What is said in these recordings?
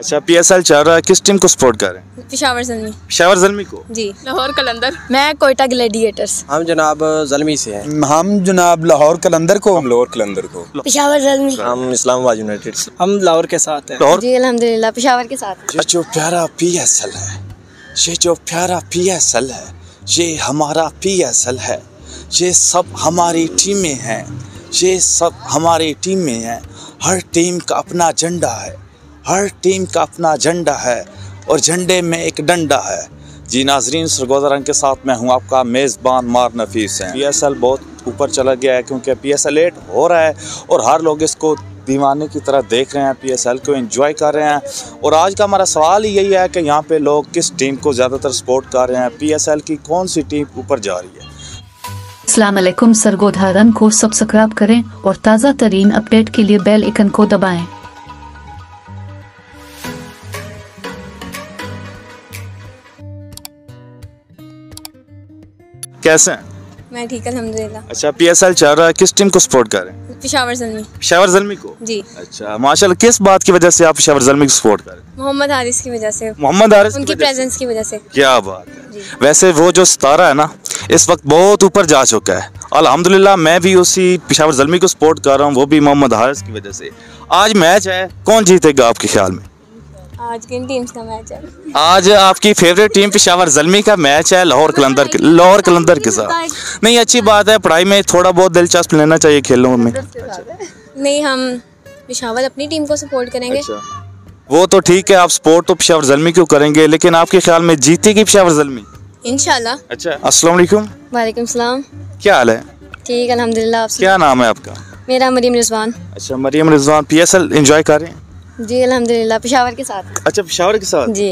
अच्छा, PSL चल रहा है, किस टीम को सपोर्ट कर रहे हैं? पेशावर ज़ल्मी। पेशावर ज़ल्मी को जी। लाहौर कलंदर। मैं कोयटा ग्लैडिएटर्स। हम जनाब ज़ल्मी से हैं। हम जनाब लाहौर कलंदर को। हम लाहौर कलंदर को। पेशावर ज़ल्मी। हम इस्लामाबाद यूनाइटेड। हम लाहौर के साथ हैं। जी अल्हम्दुलिल्लाह पेशावर के साथ। ये जो प्यारा PSL है, ये जो प्यारा PSL है, ये हमारा PSL है, ये सब हमारी टीमें हैं, ये सब हमारी टीमें हैं। हर टीम का अपना झंडा है, हर टीम का अपना झंडा है और झंडे में एक डंडा है। जी नाजरीन, सरगोज़ा रंग के साथ मैं हूँ आपका मेज़बान मार नफीस है। PSL बहुत ऊपर चला गया है क्योंकि PSL 8 हो रहा है और हर लोग इसको दीवाने की तरह देख रहे हैं, PSL को एंजॉय कर रहे हैं। और आज का हमारा सवाल ही यही है कि यहाँ पे लोग किस टीम को ज़्यादातर सपोर्ट कर रहे हैं, PSL की कौन सी टीम ऊपर जा रही है। अस्सलाम वालेकुम, सरगोधा रंग को सब्सक्राइब करें और ताज़ा तरीन अपडेट के लिए बेल आइकन को दबाएं। कैसे हैं? मैं ठीक अल्हम्दुलिल्लाह। अच्छा, PSL चल रहा है, किस टीम को सपोर्ट कर रहे हैं? पेशावर ज़ल्मी। पेशावर ज़ल्मी को। जी। अच्छा, माशाल्लाह, किस बात की वजह से आप पेशावर ज़ल्मी को सपोर्ट कर रहे हैं? मोहम्मद हारिस की वजह से। मोहम्मद हारिस उनकी प्रेजेंस की वजह से। क्या बात है। वैसे वो जो सितारा है ना, इस वक्त बहुत ऊपर जा चुका है। अल्हम्दुलिल्लाह, मैं भी उसी पेशावर ज़ल्मी को सपोर्ट कर रहा हूँ, वो भी मोहम्मद हारिस की वजह से। आज मैच है, कौन जीतेगा आपके ख्याल में? आज किन टीम्स का मैच है? आज आपकी फेवरेट टीम पेशावर ज़ल्मी का मैच है लाहौर कलंदर के साथ। नहीं, अच्छी बात है, पढ़ाई में थोड़ा बहुत दिलचस्प लेना चाहिए, खेलों में। नहीं, हम पेशावर अपनी टीम को सपोर्ट करेंगे। अच्छा, वो तो ठीक है, आप सपोर्ट तो पेशावर ज़ल्मी क्यों करेंगे, लेकिन आपके ख्याल में जीतेगी पेशावर ज़ल्मी? इंशाल्लाह। अच्छा, अस्सलाम वालेकुम। वालेकुम सलाम। क्या हाल है? ठीक अल्हम्दुलिल्लाह। आपसे? क्या नाम है आपका? मेरा मरियम रिजवान। अच्छा, मरियम रिजवान, PSL एंजॉय कर रहे हैं? जी अल्हम्दुलिल्लाह पेशावर के साथ। अच्छा, पेशावर के साथ। जी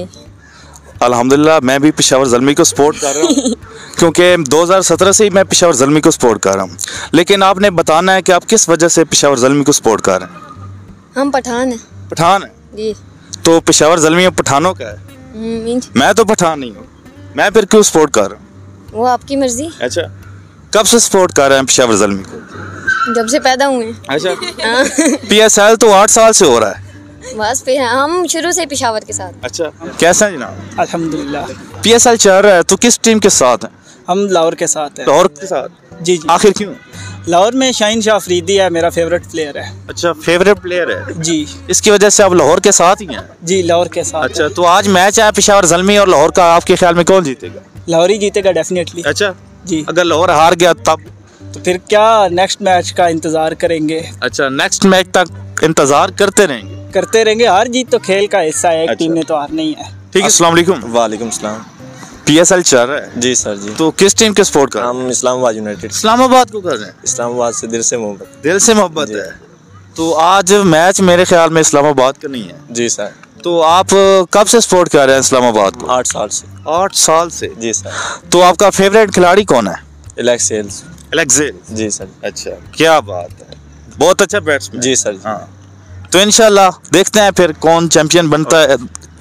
अल्हम्दुलिल्लाह, मैं भी पेशावर ज़ल्मी को सपोर्ट कर रहा हूँ क्योंकि 2017 से ही मैं पेशावर ज़ल्मी को सपोर्ट कर रहा हूँ। लेकिन आपने बताना है कि आप किस वजह से पेशावर ज़ल्मी को सपोर्ट कर रहे हैं। हम पठान हैं। पठान है? जी। तो पेशावर ज़ल्मी में पठानों का है? मैं तो पठान नहीं हूँ, मैं फिर क्यों सपोर्ट कर रहा हूँ? वो आपकी मर्जी। अच्छा, कब से सपोर्ट कर रहे हैं पेशावर ज़ल्मी को? जब से पैदा हुए। अच्छा। PSL तो 8 साल से हो रहा है। बस फिर हम शुरू से पेशावर के साथ। अच्छा, कैसा है जनाब? अल्हम्दुलिल्लाह। PSL चल रहा है, तो किस टीम के साथ हैं? हम लाहौर के साथ हैं। लाहौर के साथ? जी जी। आखिर क्यों? लाहौर में शाहीन शाह अफरीदी है, मेरा फेवरेट प्लेयर है। अच्छा, फेवरेट प्लेयर है जी। इसकी वजह से आप लाहौर के साथ ही हैं? जी, लाहौर के साथ। अच्छा, तो आज मैच है पेशावर ज़ल्मी और लाहौर का, आपके ख्याल में कौन जीतेगा? लाहौर ही जीतेगा डेफिनेटली। अच्छा जी। अगर लाहौर हार गया तब? तो फिर क्या नेक्स्ट मैच का इंतजार करेंगे। अच्छा, नेक्स्ट मैच तक इंतजार करते रहेंगे। हार जीत तो खेल का हिस्सा है, एक अच्छा। टीम ने तो हारना ही है। ठीक है। अस्सलाम वालेकुम। वालेकुम सलाम। PSL चल रहा है? जी सर जी। तो किस टीम के सपोर्ट कर रहे हैं? हम इस्लामाबाद यूनाइटेड। इस्लामाबाद को कर रहे हैं? इस्लामाबाद से दिल से मोहब्बत। दिल से मोहब्बत है। तो आज मैच मेरे ख्याल में इस्लामाबाद का नहीं है। जी सर। तो आप कब से सपोर्ट कर रहे हैं इस्लामाबाद को? 8 साल से। 8 साल से? जी सर। तो आपका फेवरेट खिलाड़ी कौन है? एलेक्सेल। जी सर। अच्छा, क्या बात है, बहुत अच्छा बैट्समैन। जी सर। हाँ, तो इंशाल्लाह देखते हैं फिर कौन चैंपियन बनता है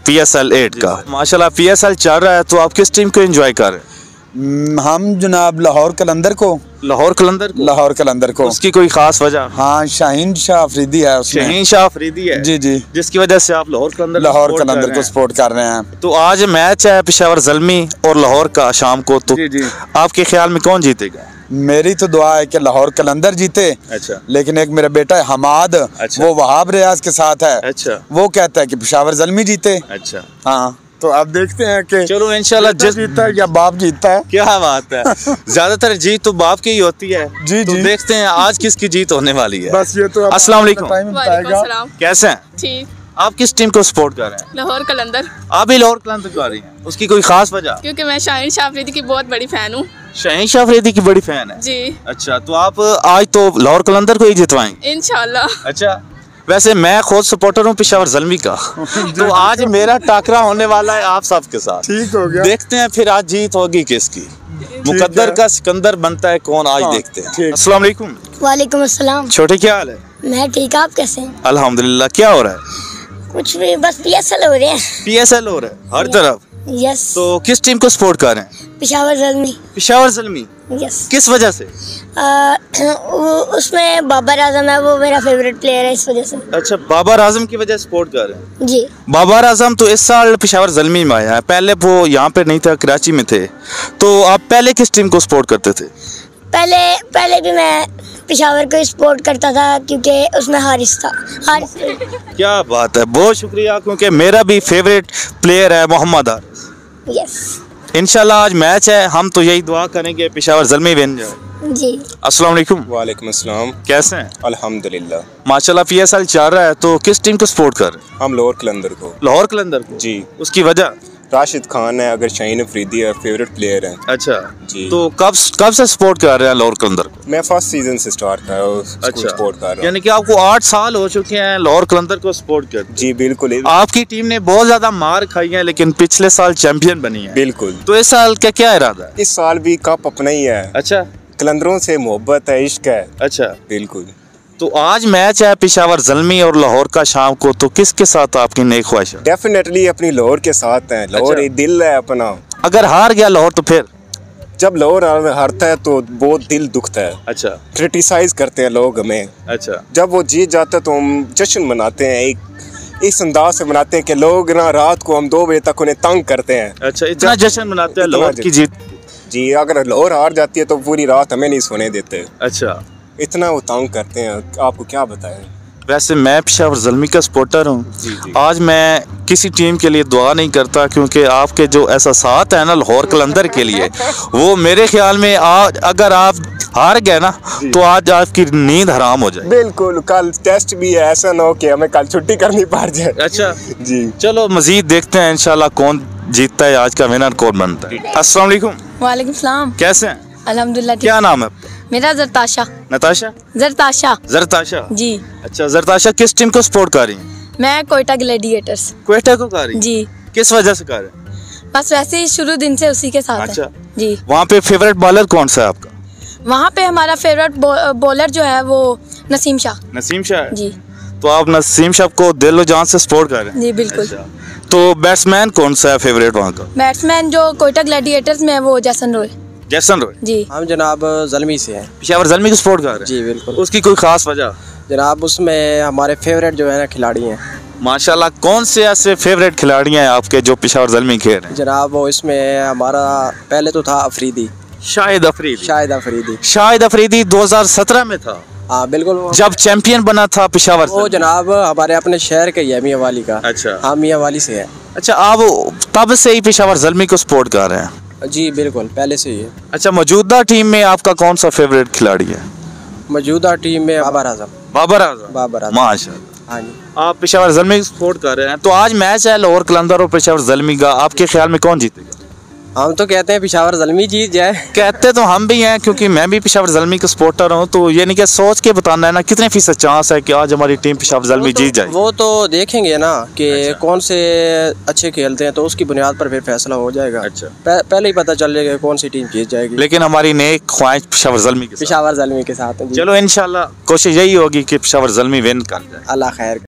PSL 8 का। माशाल्लाह, PSL चल रहा है, तो आप किस टीम को एंजॉय कर रहे हैं? हम जनाब लाहौर कलंदर को। लाहौर कलंदर को। उसकी कोई खास वजह? हाँ, शाहीन शाह अफरीदी है उसमें। शाहीन शाह अफरीदी है? जी जी। जिसकी वजह से आप लाहौर कलंदर को सपोर्ट कर रहे हैं। तो आज मैच है पेशावर ज़ल्मी और लाहौर का शाम को, तो जी। आपके ख्याल में कौन जीतेगा? मेरी तो दुआ है कि लाहौर कलंदर जीते। अच्छा। लेकिन एक मेरा बेटा है हमाद, अच्छा। वो वहाब रियाज के साथ है। अच्छा। वो कहता है कि पेशावर ज़ल्मी जीते। अच्छा। हाँ, तो आप देखते हैं कि चलो इंशाल्लाह जिस जीतता है या बाप जीतता है। क्या बात है, ज्यादातर जीत तो बाप की ही होती है। जी तो जी। देखते हैं आज किसकी जीत होने वाली है। बस ये तो अस्सलाम वालेकुम। वालेकुम। कैसे हैं? ठीक। आप किस टीम को सपोर्ट कर रहे हैं? लाहौर कलंदर। आप भी लाहौर कलंदर कर रही हैं, उसकी कोई खास वजह? क्योंकि मैं शाहीन शाह अफरीदी की बहुत बड़ी फैन हूँ। शाहीन शाह अफरीदी की बड़ी फैन है? जी। अच्छा, तो आप आज तो लाहौर कलंदर को ही जितवाएंगे इंशाल्लाह। अच्छा, वैसे मैं खुद सपोर्टर हूँ पेशावर ज़ल्मी का तो आज मेरा टाकरा होने वाला है आप सबके साथ। ठीक हो गया। देखते हैं फिर आज जीत होगी किसकी। मुकद्दर का सिकंदर बनता है कौन, आज देखते हैं। अस्सलाम वालेकुम। वालेकुम अस्सलाम। छोटे, क्या हाल है? मैं ठीक, आप कैसे हैं? अल्हम्दुलिल्लाह। क्या हो रहा है? कुछ भी, बस PSL हो रहे हैं। PSL हो रहा है हर तरफ? यस। तो किस टीम को सपोर्ट कर रहे हैं? पेशावर ज़ल्मी। पेशावर ज़ल्मी। यस। किस वजह से? उसमें बाबर आजम है, वो मेरा फेवरेट प्लेयर है, इस वजह से। अच्छा, बाबर आजम की वजह से सपोर्ट कर रहे हैं। जी। बाबर आजम तो इस साल पेशावर ज़ल्मी में आया है, पहले वो यहाँ पे नहीं था, कराची में थे। तो आप पहले किस टीम को सपोर्ट करते थे? पहले भी मैं पेशावर को सपोर्ट करता था क्योंकि उसमें हारिस था। क्या बात है, बहुत शुक्रिया, क्योंकि मेरा भी फेवरेट प्लेयर है मोहम्मद हारिस। यस। इंशाल्लाह आज मैच है, हम तो यही दुआ करेंगे पेशावर ज़ल्मी विन जाए। जी। अस्सलाम वालेकुम। वालेकुम अस्सलाम। कैसे हैं? अल्हम्दुलिल्लाह। माशाल्लाह PSL चल रहा है, तो किस टीम को सपोर्ट कर रहे हैं? हम लाहौर कलंदर को। लाहौर कलंदर को? जी। उसकी वजह? राशिद खान है, अगर शाहीन अफरीदी है, फेवरेट प्लेयर है। अच्छा जी। तो कब से सपोर्ट कर रहे हैं लाहौर कलंदर को? मैं फर्स्ट सीजन से स्टार्ट कर रहा हूँ, सपोर्ट कर रहा हूँ। यानी कि आपको 8 साल हो चुके हैं लाहौर कलंदर को सपोर्ट करते? जी बिल्कुल। आपकी टीम ने बहुत ज्यादा मार खाई है, लेकिन पिछले साल चैंपियन बनी है। बिल्कुल। तो इस साल क्या इरादा है? इस साल भी कप अपना ही है। अच्छा। कलंदरों से मोहब्बत है, इश्क है। अच्छा। बिल्कुल। तो आज मैच है पेशावर ज़ल्मी और लाहौर का शाम को, तो किसके साथ आपकी नई ख्वाहिश है? डेफिनेटली अपनी लाहौर के साथ है। लाहौर एक दिल है अपना। अगर हार गया लाहौर तो फिर? जब लाहौर हारता है तो बहुत दिल दुखता है। अच्छा। क्रिटिसाइज करते हैं लोग हमें। अच्छा। जब वो जीत जाता है तो हम जश्न मनाते हैं, एक इस अंदाज से मनाते हैं कि लोग ना रात को हम 2 बजे तक उन्हें तंग करते हैं। अच्छा, इतना जश्न मनाते हैं लाहौर की जीत? जी, अगर लाहौर हार जाती है तो पूरी रात हमें नहीं सोने देते। अच्छा। इतना वो तंग करते हैं, आपको क्या बताएं। वैसे मैं पेशावर ज़ल्मी का सपोर्टर हूँ। आज मैं किसी टीम के लिए दुआ नहीं करता, क्योंकि आपके जो एहसासात है ना लाहौर कलंदर के लिए, वो मेरे ख्याल में आज अगर आप हार गए ना तो आज आपकी नींद हराम हो जाए। बिल्कुल। कल टेस्ट भी है, ऐसा ना हो कि हमें कल छुट्टी करनी पड़ जाए। अच्छा जी। चलो मजीद देखते हैं इंशाल्लाह कौन जीतता है, आज का विनर कौन बनता है। अस्सलाम वालेकुम। वालेकुम सलाम। कैसे हैं? अल्हम्दुलिल्लाह। क्या नाम है? मेरा जरताशा। नताशा? जरताशा। जी। अच्छा, जरताशा किस टीम को सपोर्ट कर रही हैं? मैं कोयटा ग्लैडिएटर्स। क्वेटा को कर रही हैं? जी। किस वजह से कर रहे हैं? बस वैसे ही शुरू दिन से उसी के साथ अच्छा। है। जी। वहाँ पे फेवरेट बॉलर कौन सा है आपका? वहाँ पे हमारा फेवरेट बॉलर जो है वो नसीम शाह। नसीम शाह है? जी। तो आप नसीम शाह को दिलो जान से सपोर्ट कर रहे हैं? जी बिल्कुल। अच्छा। तो बैट्समैन कौन सा है फेवरेट वहाँ का? बैट्समैन जो कोयटा ग्लैडिएटर्स में है वो जैसन रॉय। जैसन रॉय? जी। हम जनाब ज़ल्मी से हैं। पेशावर ज़ल्मी को सपोर्ट कर रहे हैं? जी बिल्कुल। उसकी कोई खास वजह? जनाब उसमें हमारे फेवरेट जो है ना खिलाड़ी हैं। माशाल्लाह, कौन से ऐसे फेवरेट खिलाड़ी हैं आपके जो पेशावर ज़ल्मी खेल रहे हैं? जनाब वो इसमें हमारा पहले तो था अफरीदी। शाहिद अफरीदी। शाहिद अफरीदी 2017 में था। हाँ बिल्कुल। जब चैंपियन बना था पेशावर। वो जनाब हमारे अपने शहर का ही है, मियाँ वाली का। अच्छा। हाँ मियाँ वाली से है। अच्छा, आप तब से ही पेशावर ज़ल्मी को सपोर्ट कर रहे हैं? जी बिल्कुल, पहले से ही है। अच्छा, मौजूदा टीम में आपका कौन सा फेवरेट खिलाड़ी है? मौजूदा टीम में बाबर आजम। माशाल्लाह। हाँ जी। आप पेशावर ज़ल्मी को सपोर्ट कर रहे हैं, तो आज मैच है लाहौर कलंदर और पेशावर ज़ल्मी का, आपके ख्याल में कौन जीतेगा? हम तो कहते हैं पेशावर ज़ल्मी जीत जाए। कहते तो हम भी हैं, क्योंकि मैं भी पेशावर ज़ल्मी का सपोर्टर हूँ। तो ये नहीं कि सोच के बताना है ना, कितने फीसद चांस है कि आज हमारी टीम पेशावर ज़ल्मी जीत जाए? वो तो देखेंगे ना कि कौन से अच्छे खेलते हैं, तो उसकी बुनियाद पर फिर फैसला हो जाएगा। अच्छा। पहले ही पता चल जाएगा कौन सी टीम जीत जाएगी। लेकिन हमारी नेक ख्वाहिश पेशावर ज़ल्मी के साथ। पेशावर ज़ल्मी के साथ। चलो इंशाल्लाह कोशिश यही होगी कि पेशावर ज़ल्मी विन कर जाए। अल्लाह खैर।